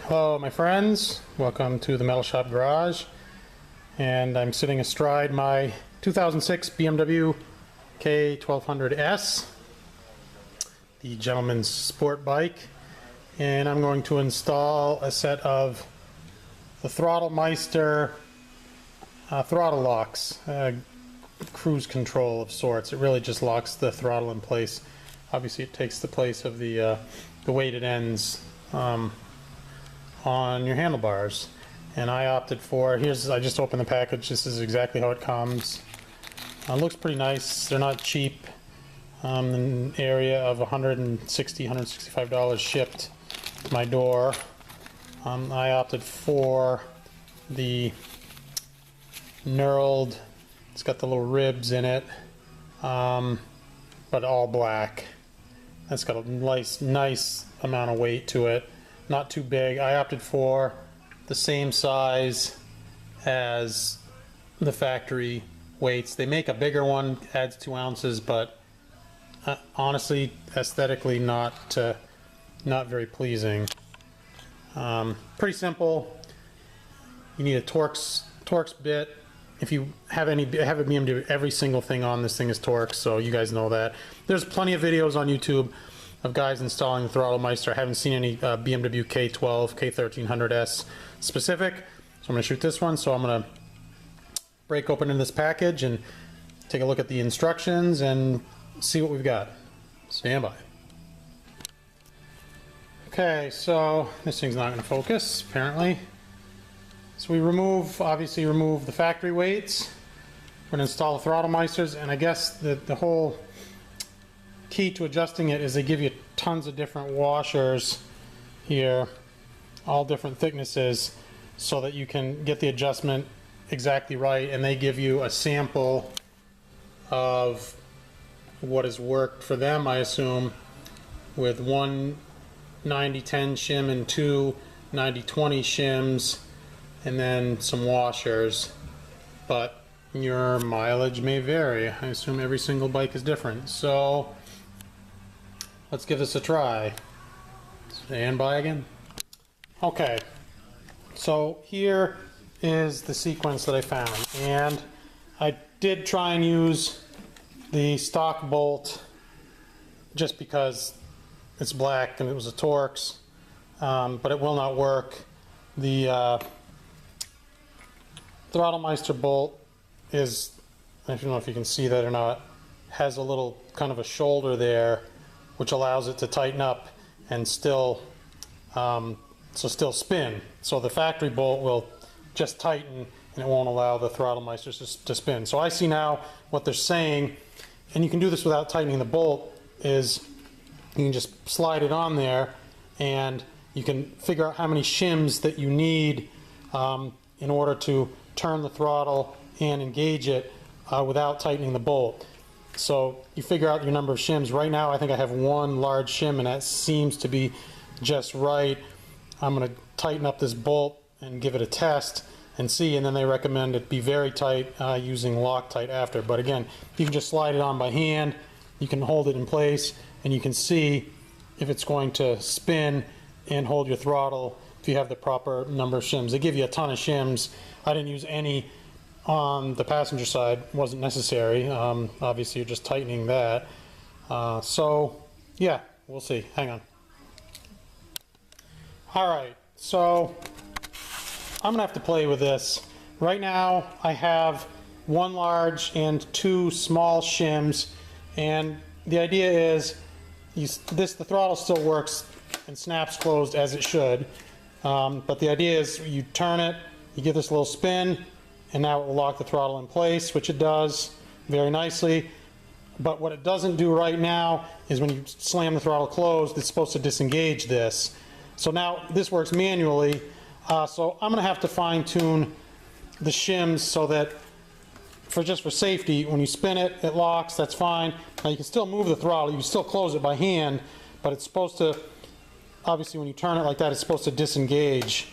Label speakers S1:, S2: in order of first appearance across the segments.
S1: Hello my friends, welcome to the Metal Shop Garage, and I'm sitting astride my 2006 BMW K1200S, the gentleman's sport bike, and I'm going to install a set of the Throttlemeister throttle locks, cruise control of sorts. It really just locks the throttle in place. Obviously it takes the place of the weighted ends on your handlebars, and I opted for, I just opened the package. This is exactly how it comes. Looks pretty nice. They're not cheap. An area of $165 shipped to my door. I opted for the knurled, it's got the little ribs in it, but all black. That's got a nice amount of weight to it. Not too big. I opted for the same size as the factory weights. They make a bigger one, adds 2 ounces, but honestly, aesthetically not very pleasing. Pretty simple. You need a Torx bit. If you have a BMW, every single thing on this thing is Torx, so you guys know that. There's plenty of videos on YouTube of guys installing the Throttlemeister. I haven't seen any BMW K12, K1300S specific, so I'm going to shoot this one. So I'm going to break open in this package and take a look at the instructions and see what we've got. Stand by. Okay, so this thing's not going to focus, apparently. So we obviously remove the factory weights. We're going to install the Throttlemeisters, and I guess the whole key to adjusting it is they give you tons of different washers here, all different thicknesses, so that you can get the adjustment exactly right, and they give you a sample of what has worked for them, I assume, with one 90-10 shim and two 90-20 shims, and then some washers. But your mileage may vary. I assume every single bike is different. So let's give this a try. Stand by again. Okay, so here is the sequence that I found, and I did try and use the stock bolt just because it's black and it was a Torx, but it will not work. The Throttlemeister bolt is, I don't know if you can see that or not, has a little kind of a shoulder there, which allows it to tighten up and still spin. So the factory bolt will just tighten and it won't allow the Throttlemeisters to spin. So I see now what they're saying, and you can do this without tightening the bolt, is you can just slide it on there and you can figure out how many shims that you need in order to turn the throttle and engage it without tightening the bolt. So you figure out your number of shims. Right now I think I have one large shim, and that seems to be just right. I'm going to tighten up this bolt and give it a test and see, and then they recommend it be very tight using Loctite after. But again, you can just slide it on by hand, you can hold it in place, and you can see if it's going to spin and hold your throttle if you have the proper number of shims. They give you a ton of shims. I didn't use any on the passenger side, wasn't necessary. Obviously you're just tightening that. So yeah, we'll see. Hang on. Alright, so I'm gonna have to play with this. Right now I have one large and two small shims, and the idea is the throttle still works and snaps closed as it should, but the idea is you turn it, you give this a little spin, and now it will lock the throttle in place, which it does very nicely. But what it doesn't do right now is when you slam the throttle closed, it's supposed to disengage this. So now this works manually, so I'm going to have to fine-tune the shims so that just for safety, when you spin it, it locks, that's fine. Now you can still move the throttle, you can still close it by hand, but it's supposed to, obviously when you turn it like that, it's supposed to disengage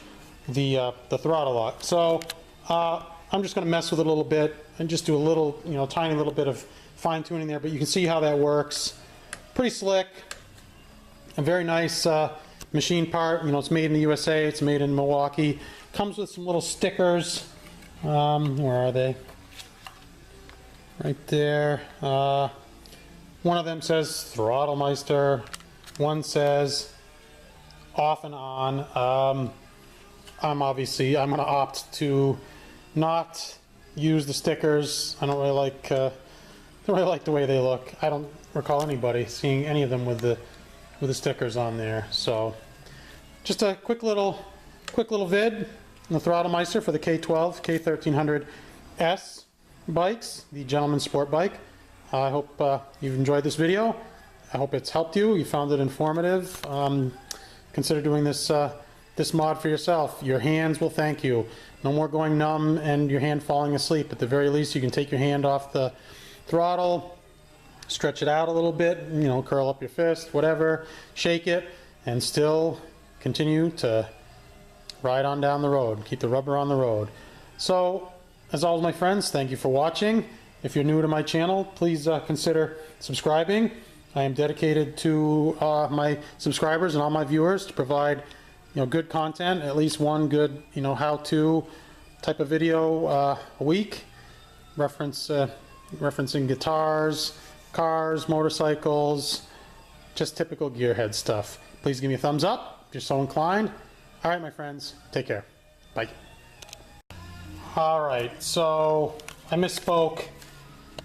S1: the throttle lock. So I'm just going to mess with it a little bit and just do a little, tiny little bit of fine-tuning there, but you can see how that works. Pretty slick and very nice machine part. You know, it's made in the USA, it's made in Milwaukee. Comes with some little stickers. Where are they? Right there. One of them says Throttlemeister. One says off and on. I'm going to opt to not use the stickers. I don't really like the way they look. I don't recall anybody seeing any of them with the stickers on there. So just a quick little vid on the Throttlemeister for the K12, K1300S bikes, the gentleman's sport bike. I hope you've enjoyed this video. I hope it's helped you. You found it informative. Consider doing this this mod for yourself. Your hands will thank you. No more going numb and your hand falling asleep. At the very least, you can take your hand off the throttle, stretch it out a little bit, you know, curl up your fist, whatever, shake it, and still continue to ride on down the road. Keep the rubber on the road. So, as always, my friends, thank you for watching. If you're new to my channel, please consider subscribing. I am dedicated to my subscribers and all my viewers to provide, you know, good content, at least one good, you know, how-to type of video a week, referencing guitars, cars, motorcycles, just typical gearhead stuff. Please give me a thumbs up if you're so inclined. All right, my friends, take care. Bye. All right, so I misspoke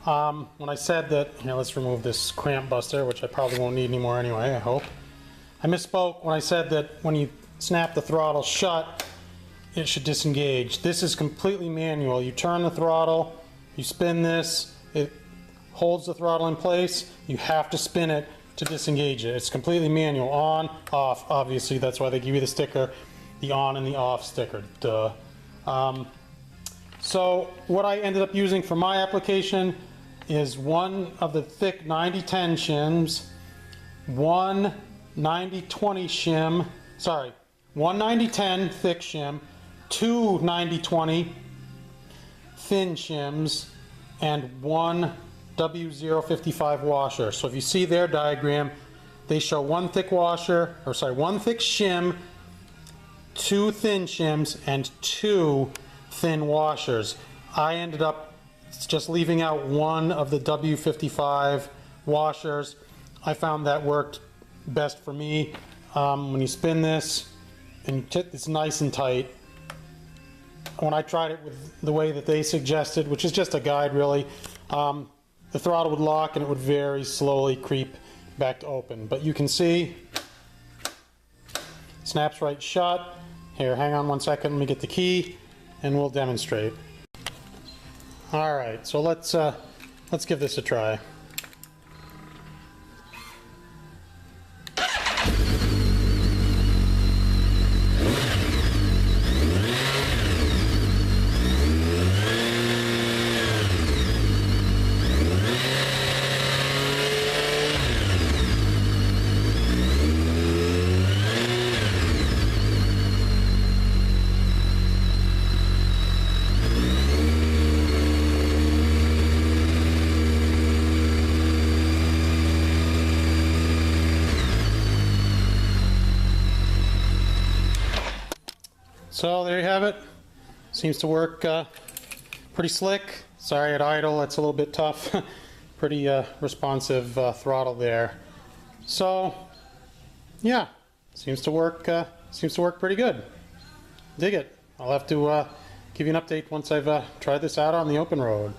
S1: when I said that, you know, let's remove this clamp buster, which I probably won't need anymore anyway, I hope. I misspoke when I said that when you snap the throttle shut, it should disengage. This is completely manual. You turn the throttle, you spin this, it holds the throttle in place. You have to spin it to disengage it. It's completely manual. On, off, obviously. That's why they give you the sticker, the on and the off sticker. Duh. So what I ended up using for my application is one of the thick 9010 shims, one 9020 shim, sorry, one 9010 thick shim, two 9020 thin shims, and one W055 washer. So if you see their diagram, they show one thick washer, or sorry, one thick shim, two thin shims, and two thin washers. I ended up just leaving out one of the W55 washers. I found that worked best for me. When you spin this, and it's nice and tight. When I tried it with the way that they suggested, which is just a guide really, the throttle would lock and it would very slowly creep back to open. But you can see, snaps right shut. Here, hang on one second, let me get the key and we'll demonstrate. All right, so let's give this a try. So there you have it. Seems to work pretty slick. Sorry at idle, that's a little bit tough. Pretty responsive throttle there. So yeah, seems to work pretty good. Dig it. I'll have to give you an update once I've tried this out on the open road.